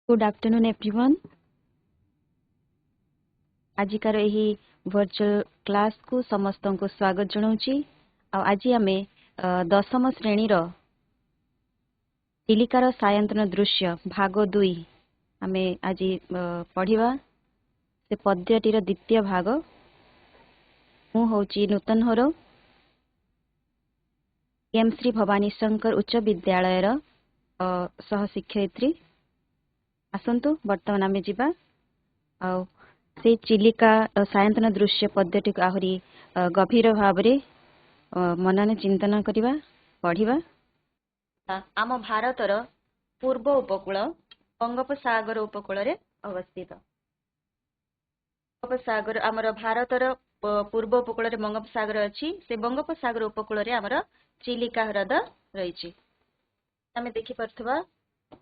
Good afternoon everyone. आजिकार यही virtual class को समस्त को स्वागत जनाऊँगी। आज आम दशम श्रेणी चिलिकार सायंतन दृश्य भाग 2 आम आज पढ़ा। से पद्यटीर द्वितीय भाग। मु हूँ नूतन होर एम श्री भवानी शंकर उच्च विद्यालयर सह शिक्षयित्री। आसतु बर्तमान आम जा से चिलिका सायंतन दृश्य पद्यटी को आहरी गभीर भाव मनन चिंतन करवा पढ़ा। आम भारतर पूर्व उपकूल बंगोपसागर उपकूल अवस्थित। बंगोपसागर आमर भारतर पूर्व उपकूल बंगोपसागर अच्छी। से बंगोपसागर उपकूल आमर चिलिका ह्रद रही। आम देखिपा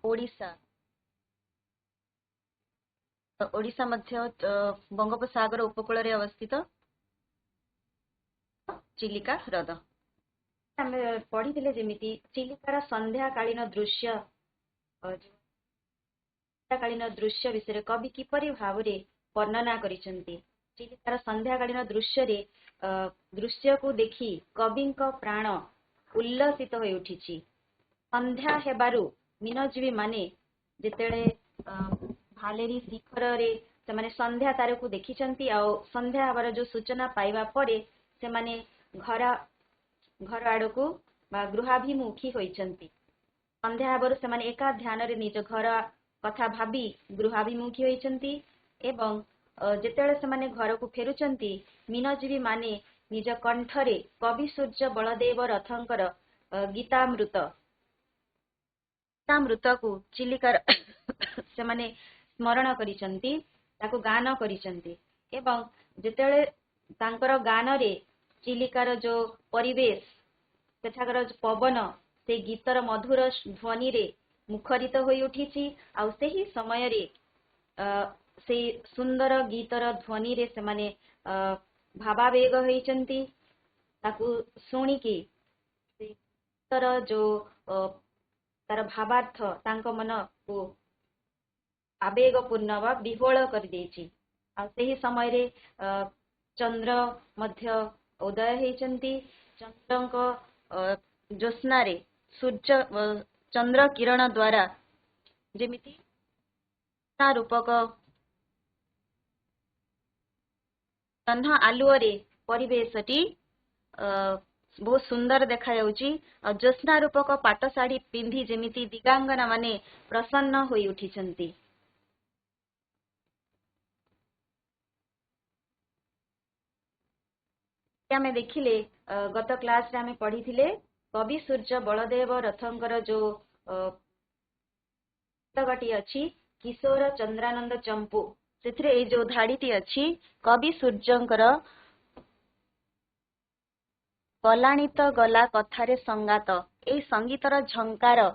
ओडिशा ओडिशा मध्य बंगोपसागर उपकूल अवस्थित चिलिका ह्रद। आम पढ़ी जमी चिलिकार संध्याकालीन दृश्य संध्याकालीन दृश्य विषय कवि किपरि भाव वर्णना करिसेंती। चिलिकार संध्याकालीन दृश्य को देखी कवि प्राण उल्लसित हो उठी। संध्या हेबारु मीनजीवी माने जेतेले भालेरी शिखर रे से माने संध्या तार को देखी संध्या हबार जो सूचना पाइबा परे से माने घर आड़ को गृहाभिमुखी होइछंती। संध्या हबार से माने एका ध्यान रे निज घर कथा भाबी गृहाभिमुखी होइछंती। एवं जेतेले से माने घर को फेरुचंती मीनजीवी माने निज कंठरे कवि सूर्य बलदेव रथंकर गीतामृत को चिलिकार से माने स्मरण करिसंती, ताको गान करिसंती। एवं जेतेले तांकर गान रे चिलिकार जो परिवेश सेठाकर पवन से गीतर मधुर ध्वनि रे मुखरित होई उठिछि। आउ सेही समय रे से सुंदर गीतर ध्वनि रे से माने भावावेग होइचंती। ताकू सुनिकी गीतर जो तार भावार्थ तांको मन को आवेगपूर्ण वा विह्वल कर देछि। आ सेही समय रे चंद्र मध्य उदय होइचंती। चंद्रको ज्योत्स्ना रे सूर्य चंद्र किरण द्वारा जेमिति रूपक तन्हा आलुओ रे परिवेशटी बहुत सुंदर देखा जाउची। ज्योत्स्ना रूपक पाट साड़ी पिंधी जेमिति दिगांगना माने प्रसन्न होई उठिछंती। आमे देखिले गत क्लास रे आमे पढ़ी थिले कवि सूर्य बलदेव रथंकर जो पुस्तकटी अच्छी किशोर चंद्रानंद चंपू से जो धाड़ीटी अच्छी कवि सूर्यंकर गलाणित गला कथारे संगात ए संगीतर झंकार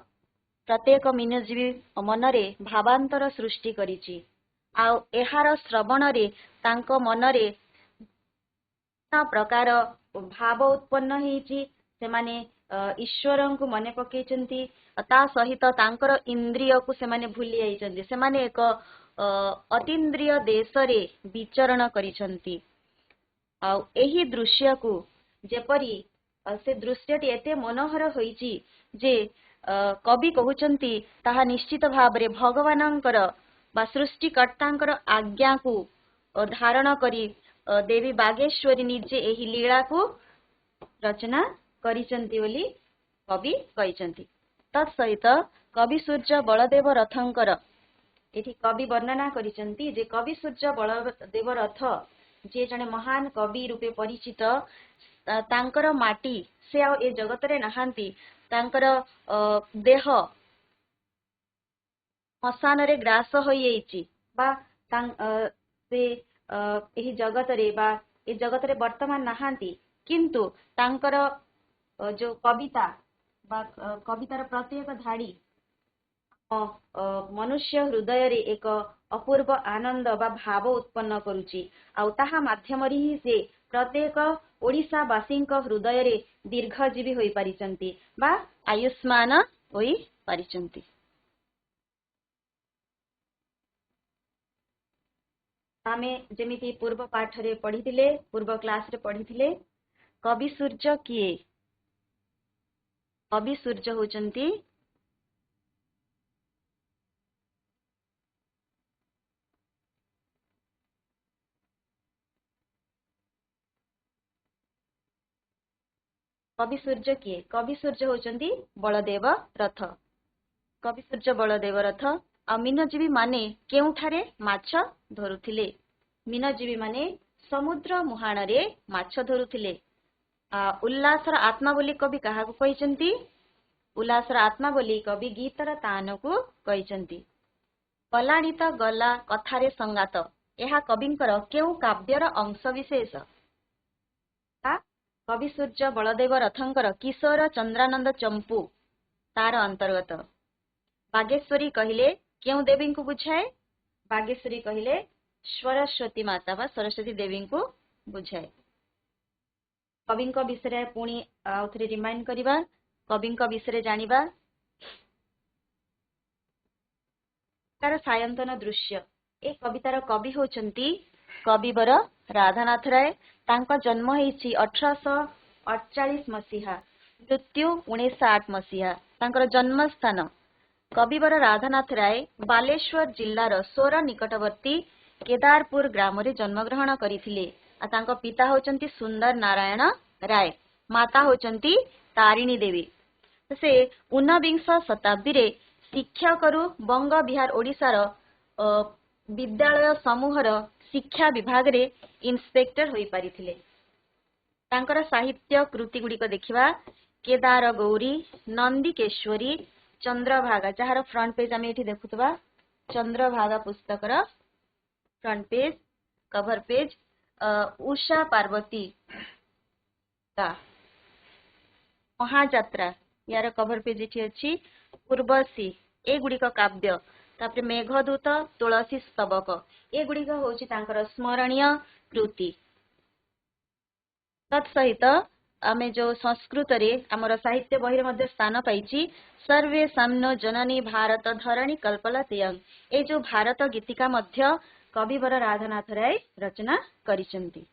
प्रत्येक मीनजीवी मनरे भावांतर सृष्टि करिछि। आ एहार श्रवण रे तांको मनरे प्रकार भाव उत्पन्न होइछि। से माने ईश्वर को मने पकेइचंती। ता सहित तांकर इंद्रिय को से माने भूली आइचंती। से माने एक अतीन्द्रिय देश रे विचरण करिसंती। आ एही दृश्य को जेपरी से दृश्यटी एते मनोहर होइछि जे कवि कहउचंती ताहा निश्चित भाव रे भगवानंकर बा सृष्टिकर्तांकर आज्ञा को धारण करी देवी बागेश्वरी निजे एही लीला को रचना करिसंती बोली कवि कहिसंती। तत्सहित कवि सूर्य बलदेव रथंकर एठी कवि वर्णना करिसंती जे कवि सूर्य बलदेव रथ जे जने महान कवि रूपे परिचित। तांकर माटी से आ ए जगत रे नहांती। तांकर देह मसान रे ग्रास होई जाइछि बा से एही जगत रे बा ए जगत रे वर्तमान नहांती। किंतु तांकर जो कविता बा कवितार प्रत्येक धाड़ी मनुष्य हृदय रे एक अपूर्व आनंद बा भाव उत्पन्न करुछि। आ ताहा माध्यम रे ही से प्रत्येक ओडिशावासी हृदय रे दीर्घजीवी होई पारिचंती बा आयुष्मान होई पारिचंती। आमे जेमिति पूर्व पाठ रे पढ़िथिले पूर्व क्लास रे पढ़िथिले कवि सूर्य किए कवि सूर्य होचंती कवि सूर्य किए कवि सूर्य होचंती बलदेव रथ कवि सूर्य बलदेव रथ आ मीनजीवी माने केउठारे माछ धरुथिले मीनजीवी माने समुद्र मुहाण रे माछ धरुथिले उल्लासर आत्मा बोली कवि काहाकु कहिसंती उल्लासर आत्मा बोली कवि गीतर तान को कहिसंती गलाणी तो गला कथारे संगात यह कविंकर केउ काव्यर अंश विशेष कवि सूर्य बलदेव रथंकर किशोर चंद्रानंद चंपू तार अंतर्गत बागेश्वरी कहिले केउ देवी को बुझाए बागेश्वरी कहिले सरस्वती माता बा सरस्वती देवी को बुझाए कवि विषय पुणी आउथरे रिमाइंड करिबा कवि विषय जानिबा तार सायंतन दृश्य ए कवितार कवि होचंती कविवर राधानाथ राय तांका जन्म हेछि 1848 मसीहा मृत्यु 1908 मसीहा तांकर जन्म स्थान कविवर राधानाथ राय बालेश्वर जिल्लार सोर निकटवर्ती केदारपुर ग्राम रे जन्मग्रहण करिथिले आ तांका पिता होचंती सुंदर नारायण राय माता होचंती तारिणी देवी से 19 शताब्दी रे शिक्षकरू बंग बिहार ओडिशार विद्यालय समूहर शिक्षा विभाग रे इन्स्पेक्टर होई पारिथिले तांकर साहित्य कृति गुडी को देखिबा केदार गौरी नंदीकेश्वरी चंद्रभागा जहार फ्रंट पेज आमे एठी देखुतबा चंद्रभागा पुस्तकर front page cover page Usha Parvati का महाजात्रा यार कवर पेज एठी अछि पूर्वसी ए गुडी को काव्य तापरे मेघदूत तुलसी स्तबक ए गुडी को होछि तांकर स्मरणीय कृति तत्सहित आमे जो संस्कृत रे हमर साहित्य बहिरे मध्ये स्थान पाइछि सर्वे साम्नो जननी भारत धरणी कल्पलतियं ए जो भारत गीतिका मध्य कविवर राधानाथ राय रचना करिसंती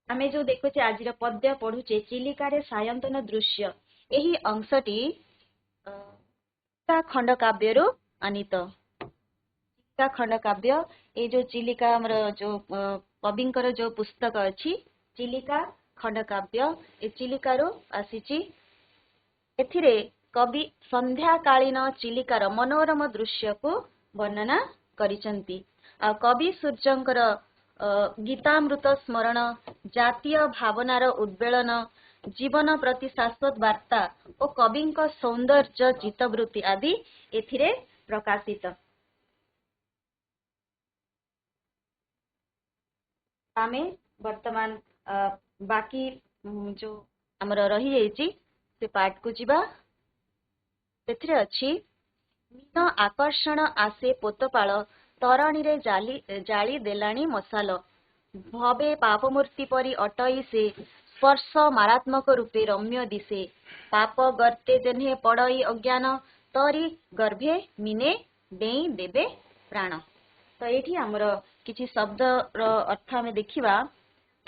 आमे जो देखुचे आज पद्य पढ़ुचे चिलिका रे सायंतन दृश्य यही अंशटी खंड काव्य आनीत खंड काव्य ये जो चिलिका हमर जो कविंकर जो पुस्तक अछि चिलिका खंड काव्य ए चिलिका रो आसीची एथिरे कवि संध्या कालीन चिलिकार मनोरम दृश्य को वर्णना करिसंती आ कवि सूर्यंकर गीतामृत स्मरण जातीय भावनार उद्वेलन जीवन प्रति शाश्वत वार्ता और कवि सौंदर्य चित्तवृत्ति आदि एथिरे प्रकाशित आमे वर्तमान बाकी जो हमर रही जाइछि से पाठ को जिबा एथिरे अछि मीन आकर्षण आसे पोतपाल तरणि रे जाली देलाणी मसाल भवे पापमूर्ति परी अटई से स्पर्श मारात्मक रूपे रम्य दिसे पाप गर्ते जेन्हे पड़ई अज्ञान तरी गर्भे मीने डेई देबे प्राण तो एठी हमर किछि शब्द रो अर्थ हमें देखिबा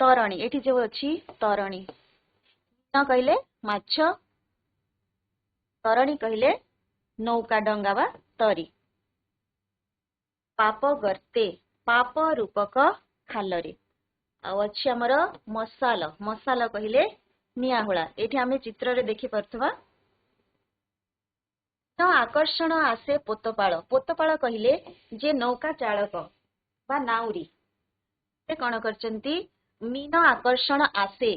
तरणि एठी जो अछि तरणि न कहले माछ तरणि कहले नौका डंगा बा तरी पाप गर्ते पाप रूपक खालरे अच्छी आमर मसाल मसाल कहले निआहुला एठी आमे चित्र रे देखि परथबा तो आकर्षण आसे पोतपाल पोतपाल कहले जे नौका चालक बा नाउरी से कोन करचंती मीन आकर्षण आसे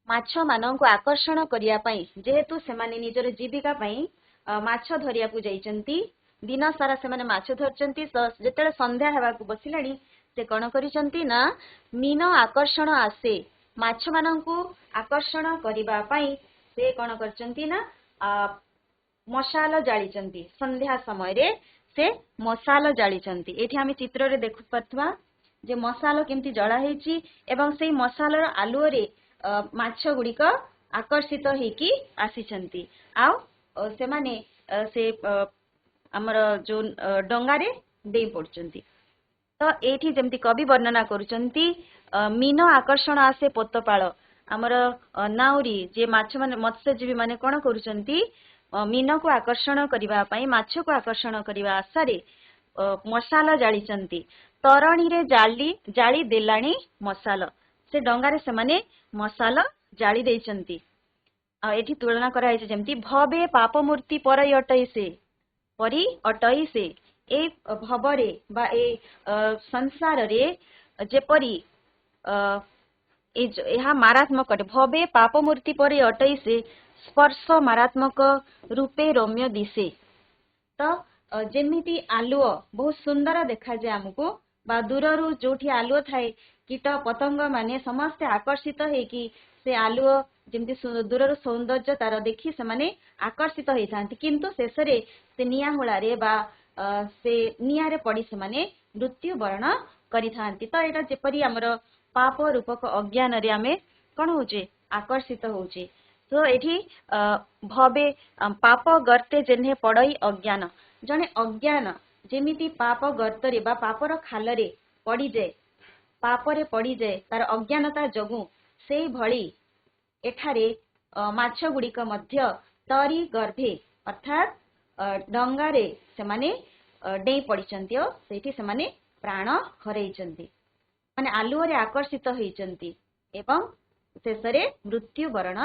माछ माननको आकर्षण करिया पई जेहेतु से माने निजर जीविका पई माछ धरिया को जाइचंती दिन सारा से माने माछ धरचंती जेतेले संध्या हेबा को बसिलाणी से कोन करिसंती ना मीन आकर्षण आसे माछ माननको आकर्षण करिबा पई से कोन करचंती ना मशाल जालिचंती संध्या समय रे से मशाल जालिचंती एठी आमे चित्र रे देखु परथवा जे मशाल केमती जळा हेची एवं सेही मशालर आलुओ रे माछ गुडी को आकर्षित हेकी आसीचंती आ से माने से आमर जो डंगारे डेई पड़ुचंती। तो एठी जेमती कवि वर्णना करुचंती मीन आकर्षण आसे पोतपाळ आमर नाउरी जे माछ माने मत्स्यजीवी माने कोन करुचंती मीन को आकर्षण करिवा पई माछ को आकर्षण करिवा आसारे मशाल जालीचंती। तरणी रे जाली देलाणी मशाल से डंगारे से माने मशाल जाली देइचंती। एठी तुलना कराई जेमती भवे पाप मूर्ति पर अटैसे परी अटैसे ए भवरे बा ए संसार रे जेपरी यह मारात्मक अटे भवे पाप मूर्ति पर अटैसे स्पर्श मारात्मक रूपे रम्य दिसे। तो जेमिति आलुओ बहुत सुंदर देखा जाए आमको बा दूररू जोठी आलुओ थाए कीट पतंग माने समस्ते आकर्षित हेकी से आलुओ जेमती दूररू सौंदर्य तार देखि से माने आकर्षित होई थांती किंतु शेषरे से निया होलारे बा से नियारे पड़ी से माने मृत्यु वर्ण करि थांती। तो एटा जेपरि हमर पाप रूपक अज्ञान रे आमे कोन होचे आकर्षित होचे। तो एठी भवे पाप गर्ते जेन्हे पड़ई अज्ञान जने अज्ञान जेमिति पाप गर्तरे बा पापर खालरे पड़ी जाए पापरे पड़ी जाए तार अज्ञानता जगु सेई भली एठारे माछ गुड़िक मध्य तरी गर्भे अर्थात डंगारे से माने डेई पड़िचंती और सेठी से माने प्राण हरैचंती माने आलुओरे आकर्षित होइचंती एवं शेषरे मृत्यु वरण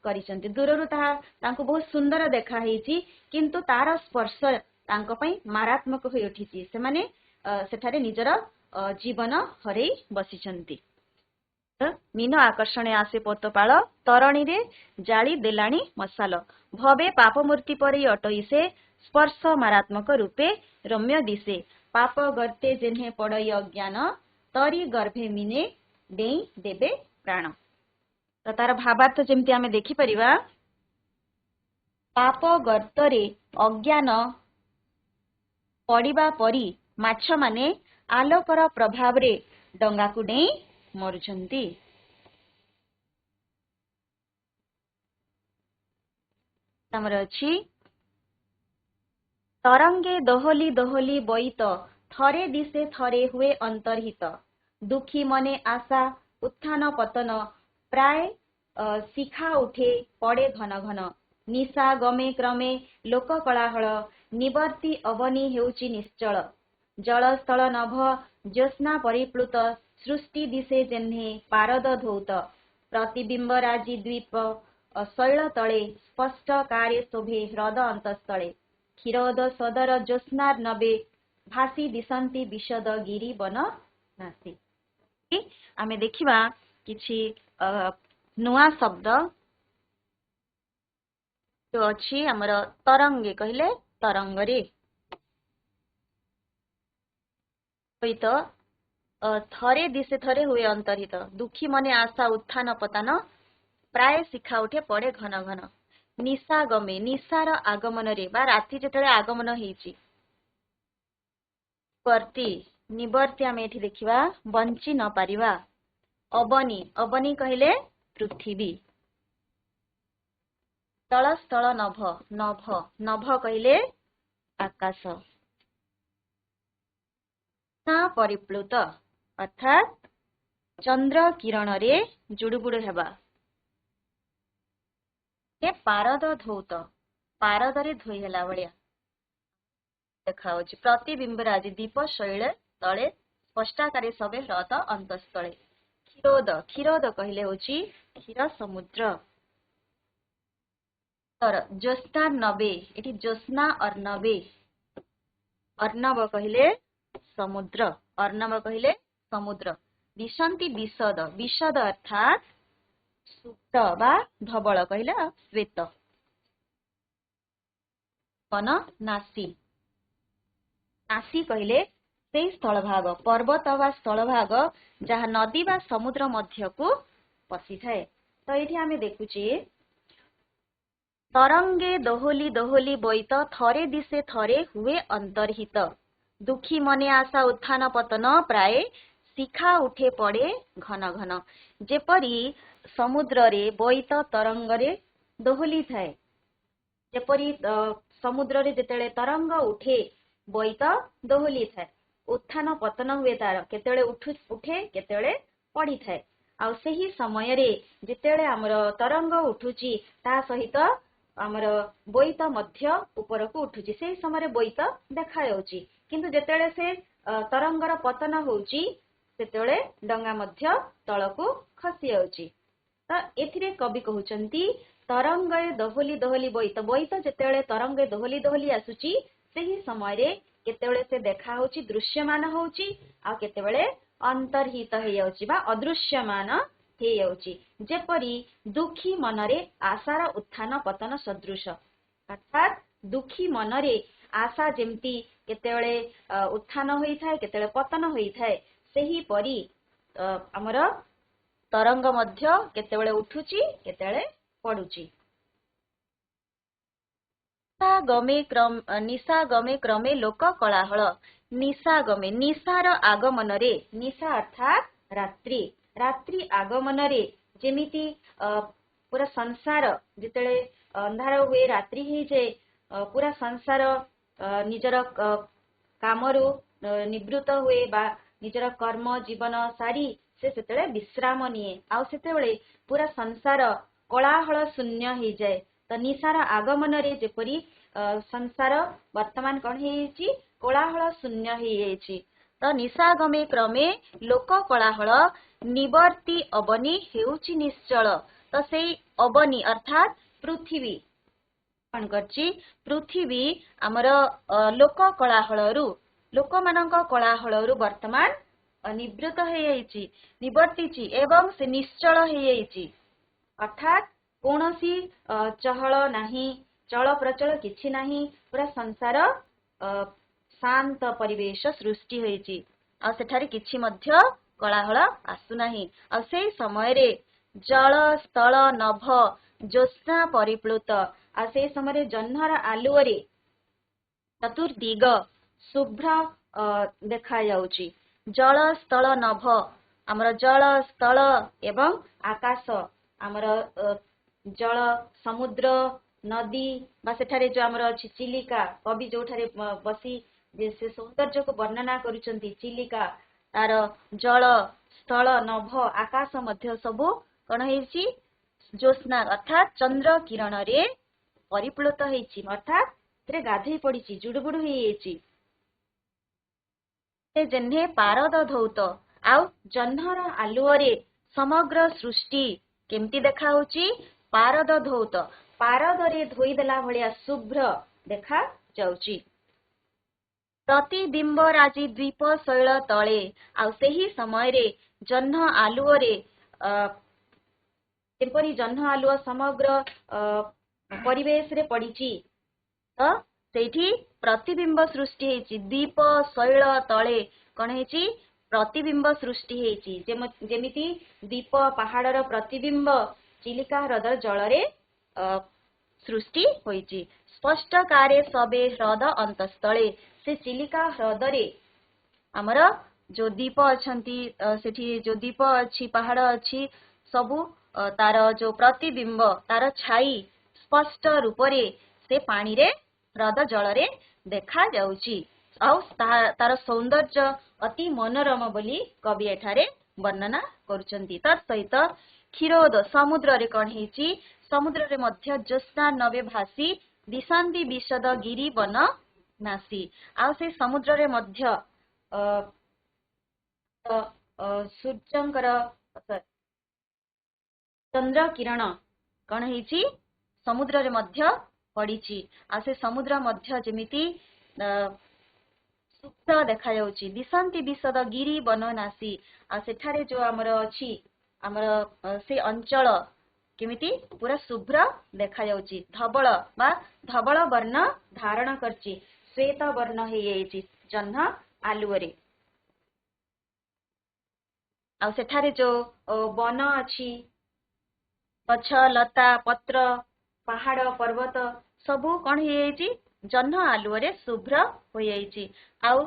करिचंती। दूररू तांको बहुत सुंदर देखा हेची किंतु तार स्पर्श तांको पई मारात्मक होई उठिची से माने सेठारे निजर जीवन हरै बसिचंती। मीन आकर्षण आसे पोतपाळ तरणी रे जाली देलाणी मशाल भवे पाप मूर्ति परि अटैसे स्पर्श मारात्मक रूपे रम्य दिसे पाप गर्ते जेन्हे पड़ई अज्ञान तरी गर्भे मीने डेई देबे प्राण। तो तार भावार्थ जेमती आमे देखि परिबा पाप गर्तरे अज्ञान पड़िबा परी माछ माने आलोकर प्रभाव रे डंगा को डेई मरुचंती। तमर अछि तरंगे दोहली दोहली बईत थरे दिसे थरे हुए अंतर्हित दुखी मने आशा उत्थान पतन प्राय शिखा उठे पड़े घन घन निशा गमे क्रमे लोक कलाहल निवर्ती अवनी हेउची निश्चल जल स्थल नभ ज्योत्स्ना परिप्लुत सृष्टि दिशे जेन्हे पारद धौत प्रतिबिंब राजी द्वीप शैल तले स्पष्ट कार्य शोभे ह्रद अंतस्थले क्षीरोद सदर ज्योत्स्नार नबे भासी दिशंती विशद गिरी वन नासी। आमे देखिबा किछि नुआ शब्द जो अछि हमर तरंगे कहले तरंगरे तो थरे दिसे थरे हुए अंतरित दुखी मने आशा उत्थान पतन प्राय शिखा उठे पड़े घन घन निशा गमे निशार आगमन रे बा राति जेतले आगमन हेची वर्ती निवर्ती आमे एठी देखिबा बंची न पारिबा अबनी अबनी कहले पृथ्वी तल स्थल नभ नभ नभ कहले आकाश ना परिप्लुत अर्थात चंद्र किरण रे जुडुबुडु हेबा ए पारद धौत पारद रे धोई हेला बलिया देखा होची प्रतिबिंब राजी दीप शैल तले स्पष्टाकारी सबे ह्रद अंतस्थले क्षीरोद क्षीरोद कहले होची क्षीर समुद्र तर ज्योत्स्ना नबे एठी ज्योत्स्ना अर्णवे अर्णव कहले समुद्र अर्णव कहले समुद्र दिशंती विशद विशद अर्थात सुप्त बा धवल कहले श्वेत वन नासी नासी कहले से स्थल भाग पर्वत बा स्थल भाग जहा नदी बा समुद्र मध्य को पसी थाए। तो ये आमे देखुचे तरंगे दोहली दोहली बईत थरे दिसे थरे हुए अंतर्हित दुखी मने आशा उत्थान पतन प्राय शिखा उठे पड़े घन घन जेपरी समुद्र रे बईत तरंग रे दोहली थाए ଯେପରି ସମୁଦ୍ର रे ଯେତେବେଳେ ତରଙ୍ଗ ଉଠେ ବୋଇତ ଦୋହଲି ଥାଏ, ଉତ୍ଥାନ ପତନ ହୁଏ, ତାର କେତେବେଳେ ଉଠେ କେତେବେଳେ ପଡିଥାଏ। ଆଉ ସେହି ସମୟରେ ଯେତେବେଳେ ଆମର ତରଙ୍ଗ ଉଠୁଛି ତା ସହିତ ଆମର ବୋଇତ ମଧ୍ୟ ଉପରକୁ ଉଠୁଛି, ସେହି ସମୟରେ ବୋଇତ ଦେଖାଯାଉଛି। କିନ୍ତୁ ଯେତେବେଳେ ସେ ତରଙ୍ଗର ପତନ ହଉଛି ସେତେବେଳେ ଡଙ୍ଗା ମଧ୍ୟ ତଳକୁ ଖସି ଯାଉଛି। ତ ଏଥିରେ କବି କହୁଛନ୍ତି ତରଙ୍ଗରେ ଦୋହଲି ଦୋହଲି ବୋଇତ, ବୋଇତ ଯେତେବେଳେ ତରଙ୍ଗରେ ଦୋହଲି ଦୋହଲି ଆସୁଛି ସେହି ସମୟରେ କେତେବେଳେ ସେ ଦେଖା ହଉଛି, ଦୃଶ୍ୟମାନ ହଉଛି, ଆଉ କେତେବେଳେ ଅନ୍ତର୍ହିତ ହେଇଯାଉଛି ବା ଅଦୃଶ୍ୟମାନ ହେଇଯାଉଛି। ଯେପରି ଦୁଃଖୀ ମନରେ ଆଶାର ଉତ୍ଥାନ ପତନ ସଦୃଶ, ଅର୍ଥାତ୍ ଦୁଃଖୀ ମନରେ ଆଶା ଯେମିତି କେତେବେଳେ ଉତ୍ଥାନ ହୋଇଥାଏ କେତେବେଳେ ପତନ ହୋଇଥାଏ, ସେହିପରି ଆମର ତରଙ୍ଗ ମଧ୍ୟ କେତେବେଳେ ଉଠୁଛି କେତେବେଳେ ପଡୁଛି। ନିଶାଗମେ କ୍ରମେ ଲୋକ କଳାହଳ, ନିଶାଗମେ ନିଶାର ଆଗମନରେ, ନିଶା ଅର୍ଥାତ୍ ରାତ୍ରି, ରାତ୍ରି ଆଗମନରେ ଯେମିତି ପୁରା ସଂସାର ଯେତେବେଳେ ଅନ୍ଧାର ହୁଏ ରାତ୍ରି ହେଇଯାଏ, ପୁରା ସଂସାର ନିଜର କାମରୁ ନିବୃତ୍ତ ହୁଏ ବା ନିଜର କର୍ମ ଜୀବନ ସାରି ସେ ସେତେବେଳେ ବିଶ୍ରାମ ନିଏ, ଆଉ ସେତେବେଳେ ପୁରା ସଂସାର କୋଳାହଳ ଶୂନ୍ୟ ହେଇଯାଏ। ତ ନିଶାର ଆଗମନରେ ଯେପରି ସଂସାର ବର୍ତ୍ତମାନ କଣ ହେଇଯାଇଛି, କୋଳାହଳ ଶୂନ୍ୟ ହେଇଯାଇଛି। ତ ନିଶାଗମେ କ୍ରମେ ଲୋକ କୋଳାହଳ, ନିବର୍ତ୍ତି ଅବନୀ ହେଉଛି ନିଶ୍ଚଳ। ତ ସେଇ ଅବନୀ ଅର୍ଥାତ୍ ପୃଥିବୀ କଣ କରିଛି, ପୃଥିବୀ ଆମର ଲୋକ କୋଳାହଳରୁ, ଲୋକମାନଙ୍କ କୋଳାହଳରୁ ବର୍ତ୍ତମାନ ନିବୃତ୍ତ ହେଇଯାଇଛି, ନିବର୍ତ୍ତିଛି ଏବଂ ସେ ନିଶ୍ଚଳ ହେଇଯାଇଛି। ଅର୍ଥାତ୍ କୌଣସି ଚହଳ ନାହିଁ, ଚଳ ପ୍ରଚଳ କିଛି ନାହିଁ, ପୁରା ସଂସାର ଶାନ୍ତ ପରିବେଶ ସୃଷ୍ଟି ହୋଇଛି, ଆଉ ସେଠାରେ କିଛି ମଧ୍ୟ କୋଳାହଳ ଆସୁନାହିଁ। ଆଉ ସେଇ ସମୟରେ ଜଳ ସ୍ଥଳ ନଭ ଜ୍ୟୋତ୍ସ୍ନା ପରିପ୍ଲୁତ, ଆଉ ସେଇ ସମୟରେ ଜହ୍ନର ଆଲୁଅରେ ଚତୁର୍ଦିଗ ଶୁଭ୍ର ଦେଖାଯାଉଛି। ଜଳ ସ୍ଥଳ ନଭ, ଆମର ଜଳ ସ୍ଥଳ ଏବଂ ଆକାଶ, ଆମର ଜଳ ସମୁଦ୍ର ନଦୀ ବା ସେଠାରେ ଯୋଉ ଆମର ଅଛି ଚିଲିକା, କବି ଯୋଉଠାରେ ବସି ସେ ସୌନ୍ଦର୍ଯ୍ୟକୁ ବର୍ଣ୍ଣନା କରୁଛନ୍ତି ଚିଲିକା, ତାର ଜଳ ସ୍ଥଳ ନଭ ଆକାଶ ମଧ୍ୟ ସବୁ କଣ ହେଇଛି, ଜ୍ୟୋତ୍ସ୍ନା ଅର୍ଥାତ୍ ଚନ୍ଦ୍ର କିରଣରେ ପରିପ୍ଲୁତ ହେଇଛି, ଅର୍ଥାତ୍ ସେଥିରେ ଗାଧେଇ ପଡିଛି, ଜୁଡୁବୁଡୁ ହେଇଯାଇଛି। ସେ ଯେହ୍ନେ ପାରଦ ଧୌତ, ଆଉ ଜହ୍ନର ଆଲୁଅରେ ସମଗ୍ର ସୃଷ୍ଟି କେମିତି ଦେଖା ହଉଛି, ପାରଦ ଧୌତ, ପାରଦରେ ଧୋଇଦେଲା ଭଳିଆ ଶୁଭ୍ର ଦେଖା ଯାଉଛି। ପ୍ରତିବିମ୍ବ ରାଜି ଦ୍ୱୀପ ଶୈଳ ତଳେ, ଆଉ ସେହି ସମୟରେ ଜହ୍ନ ଆଲୁଅରେ ଯେପରି ଜହ୍ନ ଆଲୁଅ ସମଗ୍ର ପରିବେଶରେ ପଡିଛି, ତ ସେଇଠି ପ୍ରତିବିମ୍ବ ସୃଷ୍ଟି ହେଇଛି। ଦ୍ୱୀପ ଶୈଳ ତଳେ କଣ ହେଇଛି, ପ୍ରତିବିମ୍ବ ସୃଷ୍ଟି ହେଇଛି, ଯେମିତି ଦ୍ୱୀପ ପାହାଡର ପ୍ରତିବିମ୍ବ ଚିଲିକା ହ୍ରଦର ଜଳରେ ସୃଷ୍ଟି ହୋଇଛି। ସ୍ପଷ୍ଟକାରେ ସବେ ହ୍ରଦ ଅନ୍ତଃସ୍ଥଳେ, ସେ ଚିଲିକା ହ୍ରଦରେ ଆମର ଯୋଉ ଦ୍ୱୀପ ଅଛନ୍ତି, ସେଠି ଯୋଉ ଦ୍ୱୀପ ଅଛି ପାହାଡ ଅଛି, ସବୁ ତାର ଯୋଉ ପ୍ରତିବିମ୍ବ ତାର ଛାଇ ସ୍ପଷ୍ଟ ରୂପରେ ସେ ପାଣିରେ ହ୍ରଦ ଜଳରେ ଦେଖା ଯାଉଛି, ଆଉ ତାର ସୌନ୍ଦର୍ଯ୍ୟ ଅତି ମନୋରମ ବୋଲି କବି ଏଠାରେ ବର୍ଣ୍ଣନା କରୁଛନ୍ତି। ତା ସହିତ କ୍ଷୀରୋଦ ସମୁଦ୍ରରେ କଣ ହେଇଛି, ସମୁଦ୍ରରେ ମଧ୍ୟ ଜ୍ୟୋତ୍ସ୍ନା ନବେ ଭାସି ଦିଶନ୍ତି ବିଶଦ ଗିରି ବନ ନାସି, ଆଉ ସେ ସମୁଦ୍ରରେ ମଧ୍ୟ ସୂର୍ଯ୍ୟଙ୍କର ଚନ୍ଦ୍ର କିରଣ କଣ ହେଇଛି, ସମୁଦ୍ରରେ ମଧ୍ୟ ପଡିଛି, ଆଉ ସେ ସମୁଦ୍ର ମଧ୍ୟ ଯେମିତି ସୁପ୍ତ ଦେଖାଯାଉଛି। ଦିଶନ୍ତି ବିଶଦ ଗିରି ବନ ନାସି, ଆଉ ସେଠାରେ ଯୋଉ ଆମର ଅଛି ଆମର ସେ ଅଞ୍ଚଳ କେମିତି ପୁରା ଶୁଭ୍ର ଦେଖାଯାଉଛି, ଧବଳ ବା ଧବଳ ବର୍ଣ୍ଣ ଧାରଣ କରିଛି, ଶ୍ଵେତ ବର୍ଣ୍ଣ ହେଇଯାଇଛି ଜହ୍ନ ଆଲୁଅରେ। ଆଉ ସେଠାରେ ଯୋଉ ବନ ଅଛି, ଗଛ ଲତା ପତ୍ର ପାହାଡ ପର୍ବତ ସବୁ କଣ ହେଇଯାଇଛି, ଜହ୍ନ ଆଲୁଅରେ ଶୁଭ୍ର ହୋଇଯାଇଛି। ଆଉ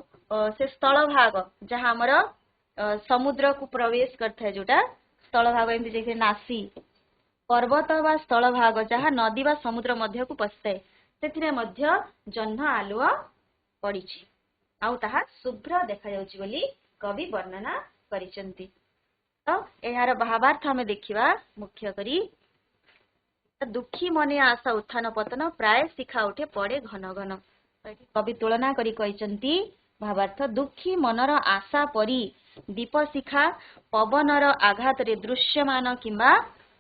ସେ ସ୍ଥଳ ଭାଗ ଯାହା ଆମର ସମୁଦ୍ରକୁ ପ୍ରବେଶ କରିଥାଏ, ଯୋଉଟା ସ୍ଥଳ ଭାଗ ଏମିତି ଯାଇକି ନାସି, पर्वत वा स्थल भाग जहाँ नदी वा समुद्र मध्य को पशिथाए सेथिरे मध्य जह्न आलुआ पड़िछि आउ ताहा शुभ्र देखा जाउछि बोली कवि वर्णना करिसंती। तो एहार भावार्थ हमें देखिबा मुख्य करी दुखी मने आशा उत्थान पतन प्राय शिखा उठे पड़े घन घन। कवि तुलना करी कहिसंती भावार्थ दुखी मनर आशा परी दीप शिखा पवनर आघात रे दृश्यमान किंबा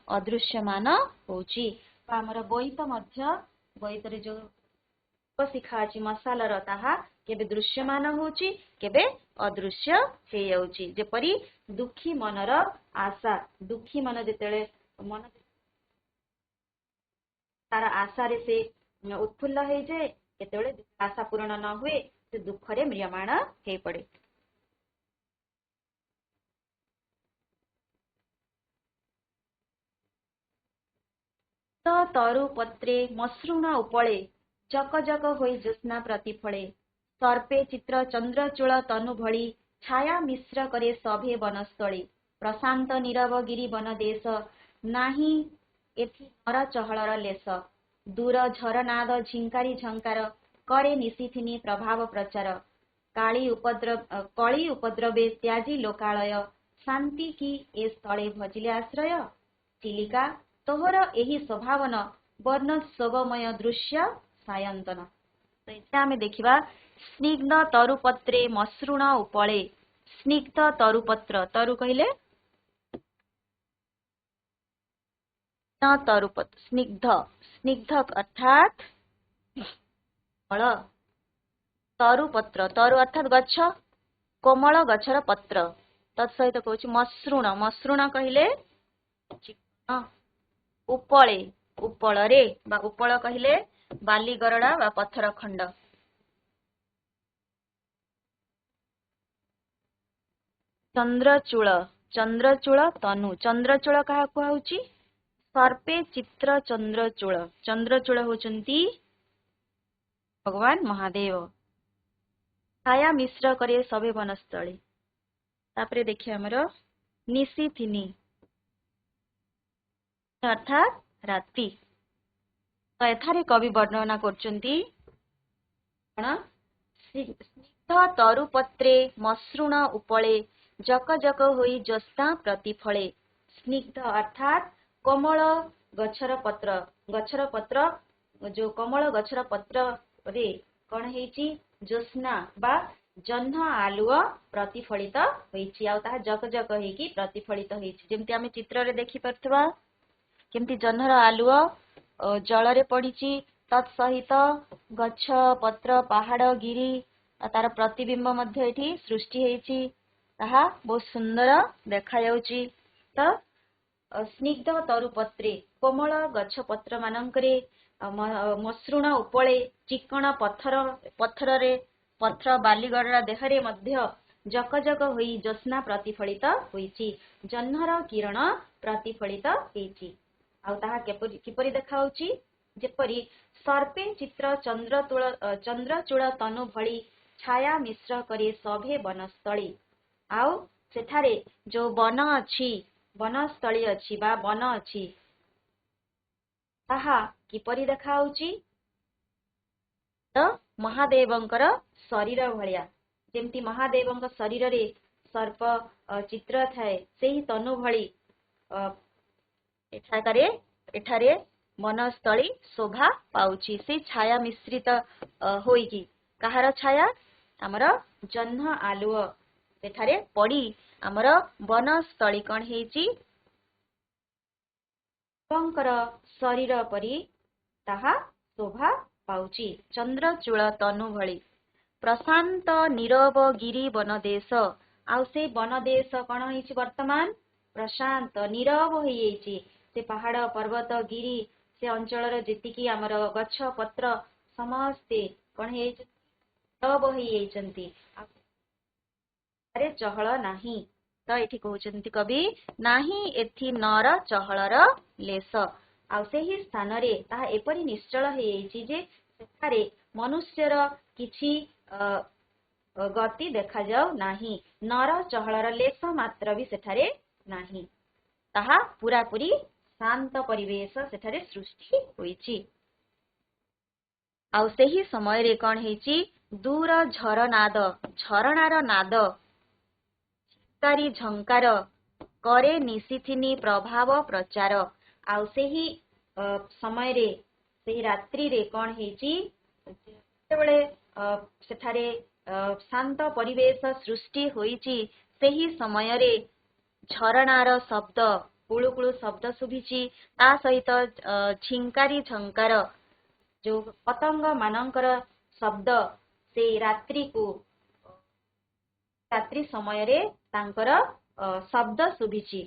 अदृश्यमान होउची। हमर बोईत मध्य बोईत रे जो दीप शिखा अछि मशालर ताहा केबे दृश्यमान होउची केबे अदृश्य हे जाउची। जेपरी दुखी मनर आशा दुखी मन जेतेले मन तार आशा रे से उत्फुल्ल हे जे केतेले आशा पूर्ण न हुए से दुख रे म्रियमाण हे पड़े। तरु पत्रे मसृण उपळे जक जक होई ज्योत्स्ना प्रतिफळे सर्पे चित्र चंद्रचूल तनु भଳି छाया मिश्र करे सभे वनस्थळे प्रशांत नीरव गिरी वन देश नाही एथि नर चहलर लेस दूर झरनाद झिंकारी झंकार करे निशिथिनी प्रभाव प्रचार कली उपद्रवे त्याजी लोकालय शांति की ए स्थले भजिले आश्रय चिलिका तोहर एही स्वभावन वर्णोत्सवमय दृश्य सायंतन। तो इसे आमे देखिबा स्निग्ध तरुपत्रे मसृण उपळे स्निग्ध तरुपत्र तरु कहिले न तरुपत्र स्निग्ध स्निग्ध अर्थात फल तरुपत्र तरु अर्थात गच्छ कोमल गच्छर पत्र तत्सहित कहूँ मसृण मसृण कहिले उपळे उपଳରେ बा उपळ कहिले बाली गरडा बा पत्थर खंड चंद्रचूल चंद्रचूल तनु चंद्रचूल कहा कुहाउची सर्पे चित्र चंद्रचूल चंद्रचूल होचंती भगवान महादेव छाया मिश्र करे सभे वनस्थळे तापरे देखिए हमर निशिथिनी अर्थात राति। तो एथारे कवि वर्णना करचंती स्निग्ध तरुपत्रे मसृण उपळे जक जक होई ज्योत्स्ना प्रतिफळे स्निग्ध अर्थात कोमल गच्छर पत्र जो कोमल गच्छर पत्र रे कौन हेची ज्योत्स्ना बा जह्न आलुओ प्रतिफलित होईची आ ताहा जक जक हेकी प्रतिफलित होईची जेमति आमे चित्र रे देखि परथबा केमती जह्नर आलुओ जल रे पड़िची तत्सहित गच्छ पत्र पहाड़ गिरी तार प्रतिबिंब मध्य एठी सृष्टि हेची ताहा बहुत सुंदर देखा जाउची। तो स्निग्ध तरुपत्रे कोमल गच्छ पत्र मानकरे मसृण उपळे चिकण पत्थर रे पत्थर बालीगड़ा देहरे मध्य जक जक होई ज्योत्स्ना प्रतिफलित होईची जह्नर किरण प्रतिफलित हेची आउ ताहा किपरि देखाउची जेपरि सर्पे चित्र चंद्रचूल तनु भଳି छाया मिश्र करे सभे वनस्थळी आउ सेठारे जो वन अछि वनस्थळी अछि बा वन अछि ताहा किपरि देखाउची तो महादेवंकर शरीर भलिया जेमती महादेवंक शरीर रे सर्प चित्र थाए सेही तनु भଳି एठारे वनस्थळी शोभा पाउची से छाया मिश्रित होईकी कहार छाया हमर जह्न आलुओ एठारे पड़ी हमर वनस्थळी कौन हेची शरीर परी ताहा शोभा पाउची चंद्रचूल तनु भଳି प्रशांत नीरव गिरी वनदेश आउ से वनदेश कौन हेची वर्तमान प्रशांत नीरव होईची से पहाड़ पर्वत गिरी से अंचल जेतिकी आमर गच्छ पत्र समस्ते कौन नीरव होईचंती अरे चहल नाही। तो एठी कहउचंती कवि नाही एथि नर चहलर लेस आउ सेही स्थान रे ताहा एपरि निश्चल हेइची जे सेठारे मनुष्यर किछि गति देखा जाउ नाही नर चहलर लेस मात्र भी सेठारे नाही ताहा पूरा पूरी शांत परिवेश सेठारे सृष्टि होईची। आउ सेही समय रे कौन हेची दूर झरनार नाद चित्कारी झंकार करे निशिथिनी प्रभाव प्रचार। आउ सेही समय रे सेही रात्रि रे कौन हेची जेतेबेले सेठारे शांत परिवेश सृष्टि होईची सेही समय रे झरनार शब्द कुळुकुळु शब्द शुभिची ता सहित झिंकारी झंकार जो पतंग मानकर शब्द से रात्रि समय रे तांकर शब्द शुभिची।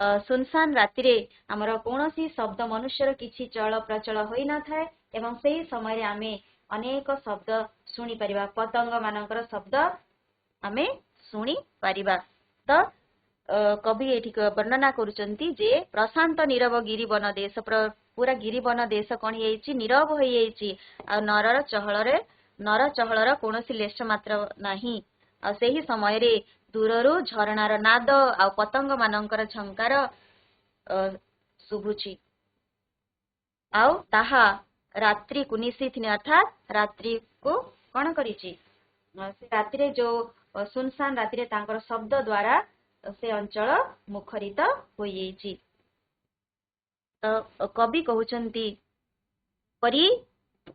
सुनसान राति रे हमर कोनोसी शब्द मनुष्यर किछि चल प्रचल होई न थाए एवं सेही समय रे आमे अनेक शब्द सुनी परिबा पतंग मानकर शब्द आमे सुनी परिबा। तो कवि एठी वर्णना करूचंती जे प्रशांत नीरव गिरिवन देश पूरा गिरिवन देश कौन होईची नीरव होई जाईची आ नर चहलर कोनोसी लेश मात्र नाही। आ सेही समय रे दूररु झरनार नाद आ पतंग मानकर झंकार शुभुची आउ ताहा रात्रि को निशिथिनी अर्थात रात्रि को कौन करिची से रात्रि रे जो सुनसान रात्रि रे तांकर शब्द द्वारा से अंचल मुखरित होई जाईची। कवि कहउचंती परी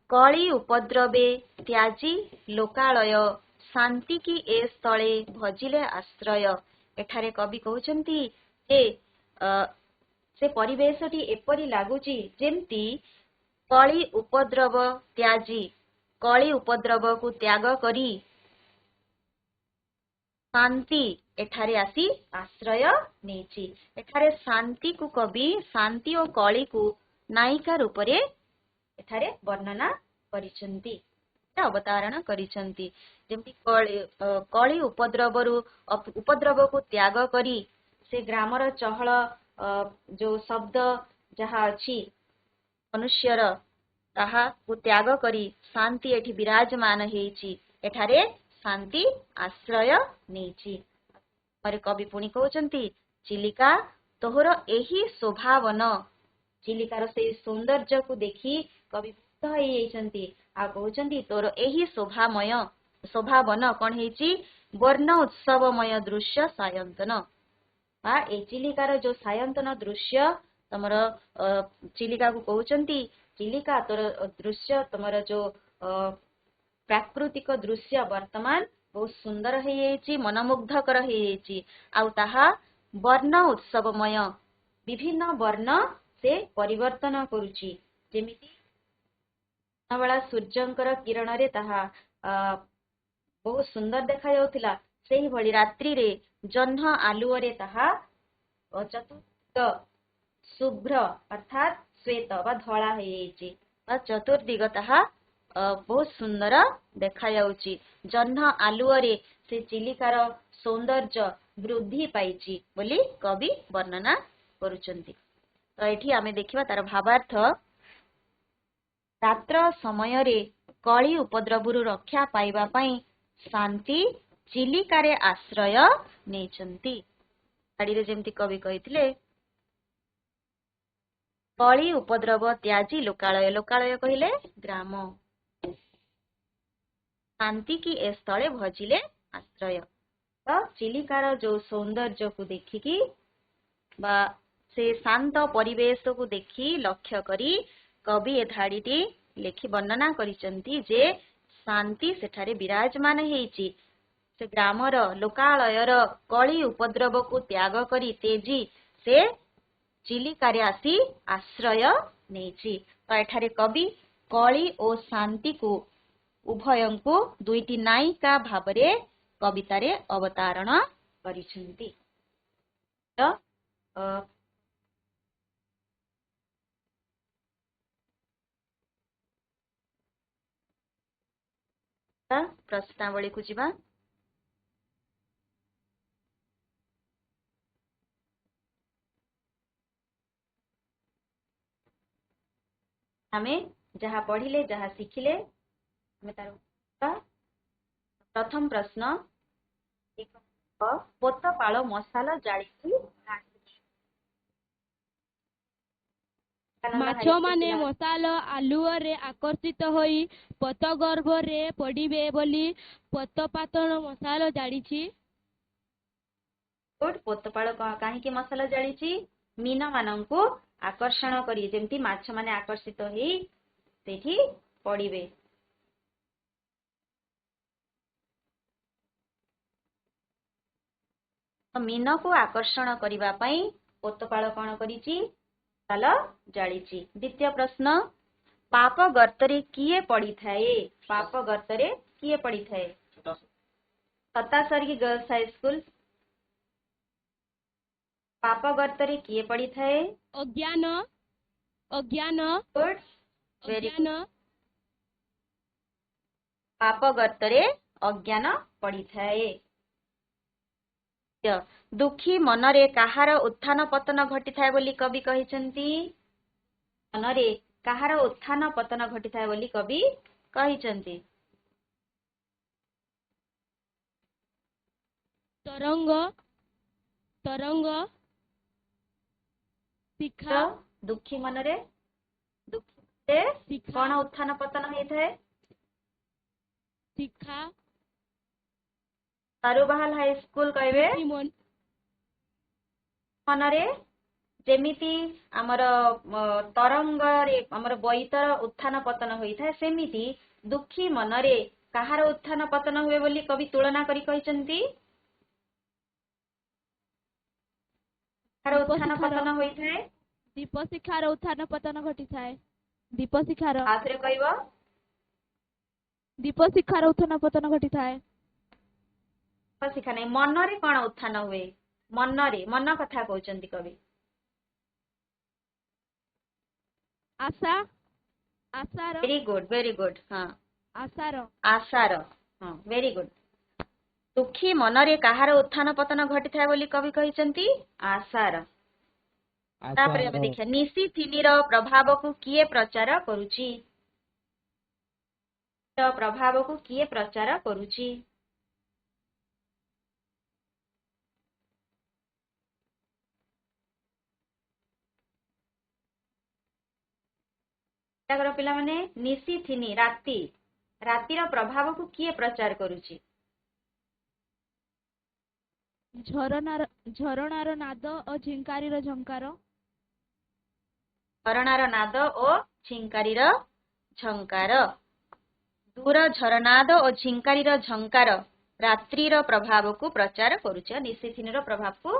कली उपद्रवे त्याजी लोकालय शांति की ए स्थले भजिले आश्रय। एठारे कवि कहउचंती जे से परिवेशटी एपरि लागुची जेमती कली उपद्रव त्याजी कली उपद्रव को त्याग करी शांति एठारे आसी आश्रय नेची। एठारे शांति को कवि शांति और कली को नायिका रूप रे एठारे वर्णना करिसंती अवतारण करिसंती। जेमती कली उपद्रव को त्याग करी से ग्रामर चहल जो शब्द जहा अछि मनुष्यर ताहा को त्याग करी शांति एठी विराजमान हेची एठारे शांति आश्रय नेची। और कवि पुणी कहउचंती चिलिका तोहर एही शोभावन चिलिकार से सौंदर्य को देखी कवि मुग्ध होई जाइछंती आ कहउचंती तोर एही शोभावन कोन हेची वर्ण उत्सवमय दृश्य सायंतन बा ए चिलिकार जो सायंतन दृश्य तमर चिलिका को कहउचंती चिलिका तोर दृश्य तमर जो प्राकृतिक दृश्य वर्तमान बहुत सुंदर है येची मनमुग्धकर है येची आउ ताहा वर्ण उत्सवमय विभिन्न वर्ण से परिवर्तन करूची जेमिति बेला सूर्यंकर किरण रे ताहा बहुत सुंदर देखा जाउथिला सेही भली रात्रि रे जह्न आलुओ रे ताहा चतुर्दिग शुभ्र अर्थात श्वेत बा धला है येची चतुर्दिग ताहा बहुत सुंदर देखा जाउची जह्न आलुओ रे से चिलिकार सौंदर्य वृद्धि पाइची बोली कवि वर्णना करूचंती। तो एठी आमे देखिबा तार भावार्थ रात्र समय रे कली उपद्रवरु रक्षा पाइबा पई शांति चिलिकारे आश्रय नेचंती। गाड़ी रे जेमती कवि कहिथिले कली उपद्रव त्याजी लोकालय लोकालय कहिले ग्राम शांति की ए स्थले भजिले आश्रय। तो चिलिकार जो सौंदर्य को देखिकी बा से शांत परिवेश को देखी लक्ष्य करी कवि ए धाड़ीटी लेखि वर्णना करिसंती जे शांति सेठारे विराजमान हेची से ग्रामर लोकालयर कली उपद्रव को त्याग करी तेजी से चिलिकारे आसी आश्रय नेची। तो एठारे कवि कली और शांति को उभयंकु दुईटी नायिका भावरे कवितारे अवतारण करिसंती। तो प्रश्नावली को जीवा हमें जहाँ पढ़िले जहाँ शिखिले प्रथम प्रश्न पोतपाଳ मशाल जाली ମାଛ ମାନେ ମଶାଲ ଆଲୁଅରେ ଆକର୍ଷିତ ହୋଇ ପୋତ ଗର୍ଭରେ ପଡ଼ିବେ ବୋଲି ପୋତପାତଳ ମଶାଲ ଜାଳିଛି। ପୋତପାଳ କାହିଁକି ମଶାଲ ଜାଳିଛି? ମୀନ ମାନଙ୍କୁ ଆକର୍ଷଣ କରି, ଯେମିତି ମାଛ ମାନେ ଆକର୍ଷିତ ହେଇ ସେଇଠି ପଡ଼ିବେ। ମୀନକୁ ଆକର୍ଷଣ କରିବା ପାଇଁ ପୋତପାଳ କଣ କରିଛି? ମଶାଲ ଜାଳିଛି। ଦ୍ୱିତୀୟ ପ୍ରଶ୍ନ, ପାପ ଗର୍ତ୍ତରେ କିଏ ପଡ଼ିଥାଏ? ପାପ ଗର୍ତ୍ତରେ କିଏ ପଡ଼ିଥାଏ? ସତାସରିକି ଗର୍ଲସ ହାଇସ୍କୁଲ। ପାପ ଗର୍ତ୍ତରେ କିଏ ପଡ଼ିଥାଏ? ଅଜ୍ଞାନ ଅଜ୍ଞାନ ଅଜ୍ଞାନ। ପାପ ଗର୍ତ୍ତରେ ଅଜ୍ଞାନ ପଡ଼ିଥାଏ। ଦୁଃଖୀ ମନରେ କାହାର ଉତ୍ଥାନ ପତନ ଘଟିଥାଏ ବୋଲି କବି କହିଛନ୍ତି? ମନରେ କାହାର ଉତ୍ଥାନ ପତନ ଘଟିଥାଏ ବୋଲି କବି କହିଛନ୍ତି? ତରଙ୍ଗ ତରଙ୍ଗ ଶିଖା। ଦୁଃଖୀ ମନରେ କଣ ଉତ୍ଥାନ ପତନ ହେଇଥାଏ? ଶିଖା। ତାରୁବାହାଲ ହାଇସ୍କୁଲ କହିବେ ମନରେ ଯେମିତି ଆମର ତରଙ୍ଗରେ ଆମର ବୈତର ଉତ୍ଥାନ ପତନ ହୋଇଥାଏ, ସେମିତି ଦୁଃଖୀ ମନରେ କାହାର ଉତ୍ଥାନ ପତନ ହୁଏ ବୋଲି କବି ତୁଳନା କରି କହିଛନ୍ତି? ଉତ୍ଥାନ ପତନ ହୋଇଥାଏ। ଦୀପଶିଖାର ଉତ୍ଥାନ ପତନ ଘଟିଥାଏ। ଦୀପଶିଖାର। ଆଉଥରେ କହିବ। ଦୀପଶିଖାର ଉତ୍ଥାନ ପତନ ଘଟିଥାଏ। ଦୀପଶିଖା ନାହିଁ, ମନରେ କଣ ଉତ୍ଥାନ ହୁଏ? ମନରେ, ମନ କଥା କହୁଛନ୍ତି କବି। ଆଶା ଆଶାର। Very good very good. ହଁ, ଆଶାର ଆଶାର। ହଁ, ଭେରି ଗୁଡ। ଦୁଃଖୀ ମନରେ କାହାର ଉତ୍ଥାନ ପତନ ଘଟିଥାଏ ବୋଲି କବି କହିଛନ୍ତି? ଆଶାର। ତାପରେ ଆମେ ଦେଖିବା ନିଶିଥିନିର ପ୍ରଭାବକୁ କିଏ ପ୍ରଚାର କରୁଛି? ପ୍ରଭାବକୁ କିଏ ପ୍ରଚାର କରୁଛି? ପିଲାମାନେ, ନିଶିଥିନି ରାତି, ରାତିର ପ୍ରଭାବକୁ କିଏ ପ୍ରଚାର କରୁଛି? ଝରଣାର ନାଦ ଓ ଝିଙ୍କାରୀର ଝଙ୍କାର। ଝରଣାର ନାଦ ଓ ଝିଙ୍କାରୀର ଝଙ୍କାର। ଦୂର ଝରନାଦ ଓ ଝିଙ୍କାରୀର ଝଙ୍କାର ରାତ୍ରିର ପ୍ରଭାବକୁ ପ୍ରଚାର କରୁଛି, ନିଶିଥିନିର ପ୍ରଭାବକୁ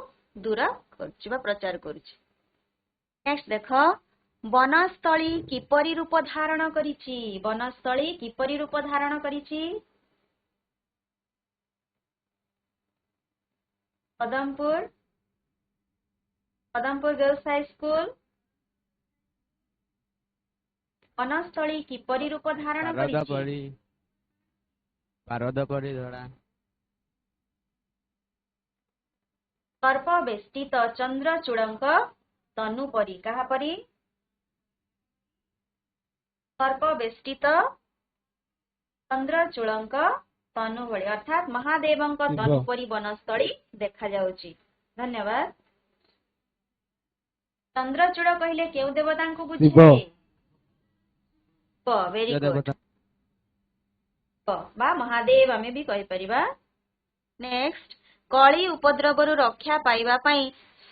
ଦୂର କରୁଛି ବା ପ୍ରଚାର କରୁଛି। ନେକ୍ସଟ ଦେଖ, ବନସ୍ଥଳୀ କିପରି ରୂପ ଧାରଣ କରିଛି? ବନସ୍ଥଳୀ କିପରି ରୂପ ଧାରଣ କରିଛି? Padampur girls high school. ବନସ୍ଥଳୀ କିପରି ରୂପ ଧାରଣ କରିଛି? ପାରଦ ପରି ଧରା। ସର୍ପ ବେଷ୍ଟିତ ଚନ୍ଦ୍ରଚୂଡଙ୍କ ତନୁ ପରି। କାହା ପରି? ସର୍ପ ବେଷ୍ଟିତ ଚନ୍ଦ୍ରଚୂଡଙ୍କ ତନୁ ଭଳି, ଅର୍ଥାତ୍ ମହାଦେବଙ୍କ ତନୁ ପରି ବନସ୍ଥଳୀ ଦେଖାଯାଉଛି। ଧନ୍ୟବାଦ। ଚନ୍ଦ୍ରଚୂଡ କହିଲେ କେଉଁ ଦେବତାଙ୍କୁ ବୁଝାଏ? Very good. ବା ମହାଦେବ ଆମେ ବି କହିପାରିବା। ନେକ୍ସଟ, କଳି ଉପଦ୍ରବରୁ ରକ୍ଷା ପାଇବା ପାଇଁ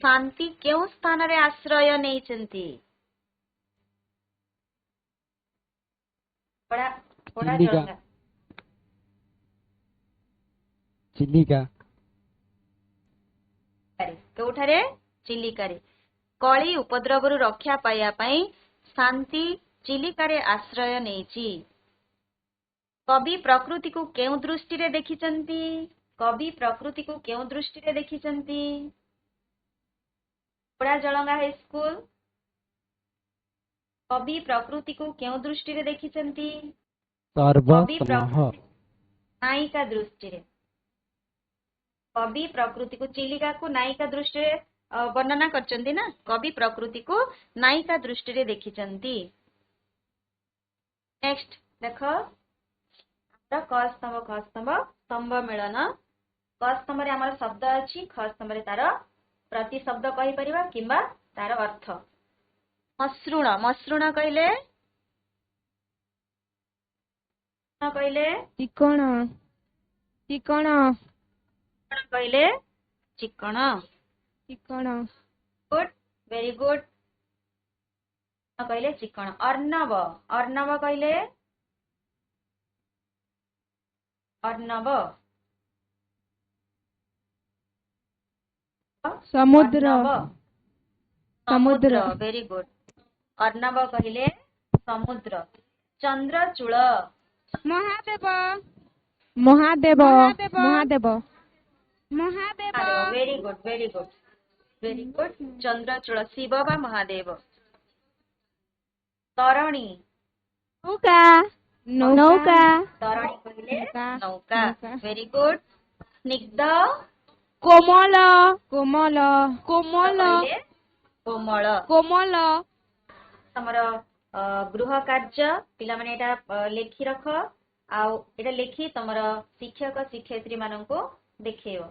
ଶାନ୍ତି କେଉଁ ସ୍ଥାନରେ ଆଶ୍ରୟ ନେଇଛନ୍ତି? ଚିଲିକା। କେଉଁଠାରେ? ଚିଲିକାରେ। କଳି ଉପଦ୍ରବରୁ ରକ୍ଷା ପାଇବା ପାଇଁ ଶାନ୍ତି ଚିଲିକାରେ ଆଶ୍ରୟ ନେଇଛି। କବି ପ୍ରକୃତିକୁ କେଉଁ ଦୃଷ୍ଟିରେ ଦେଖିଛନ୍ତି? କବି ପ୍ରକୃତିକୁ କେଉଁ ଦୃଷ୍ଟିରେ ଦେଖିଛନ୍ତି? ଜଳଙ୍ଗା ହାଇସ୍କୁଲ। କବି ପ୍ରକୃତିକୁ କେଉଁ ଦୃଷ୍ଟିରେ ଦେଖିଛନ୍ତି? ନାୟିକା ଦୃଷ୍ଟିରେ। କବି ପ୍ରକୃତିକୁ, ଚିଲିକାକୁ ନାୟିକା ଦୃଷ୍ଟିରେ ବର୍ଣ୍ଣନା କରିଛନ୍ତି ନା, କବି ପ୍ରକୃତିକୁ ନାୟିକା ଦୃଷ୍ଟିରେ ଦେଖିଛନ୍ତି। ନେକ୍ସଟ ଦେଖ, କ ସ୍ତମ୍ଭ ମିଳନ। କ ସ୍ତମ୍ଭରେ ଆମର ଶବ୍ଦ ଅଛି, ଖ ସ୍ତମ୍ଭରେ ତାର ପ୍ରତିଶବ୍ଦ କହିପାରିବା କିମ୍ବା ତାର ଅର୍ଥ। ମସୃଣ ମସୃଣ କହିଲେ ଚିକଣ ଚିକଣ କଣ କହିଲେ ଚିକଣ ଚିକଣ ଗୁଡ୍ ଭେରି ଗୁଡ୍ କହିଲେ ଚିକଣ ଅର୍ଣ୍ଣବ ଅର୍ଣ୍ଣବ କହିଲେ ଅର୍ଣ୍ଣବ ସମୁଦ୍ର ଅର୍ଣ୍ଣବ ସମୁଦ୍ର ଭେରି ଗୁଡ୍ ଅର୍ଣ୍ଣବ କହିଲେ ସମୁଦ୍ର Chandrachula Mahadev Mahadev Mahadev Mahadev very good very good very good Chandrachula Shiva ବା ମହାଦେବ ତରଣୀ ନୌକା ନୌକା ତରଣୀ କହିଲେ ନୌକା ନୌକା। ଭେରି ଗୁଡ୍ ସ୍ନିଗ୍ଧ କୋମଳ କୋମଳ କୋମଳ କହିଲେ କୋମଳ କୋମଳ ତମର ଗୃହ କାର୍ଯ୍ୟ ପିଲାମାନେ ଏଇଟା ଲେଖି ରଖ ଆଉ ଏଇଟା ଲେଖି ତମର ଶିକ୍ଷକ ଶିକ୍ଷୟିତ୍ରୀ ମାନଙ୍କୁ ଦେଖେଇବ।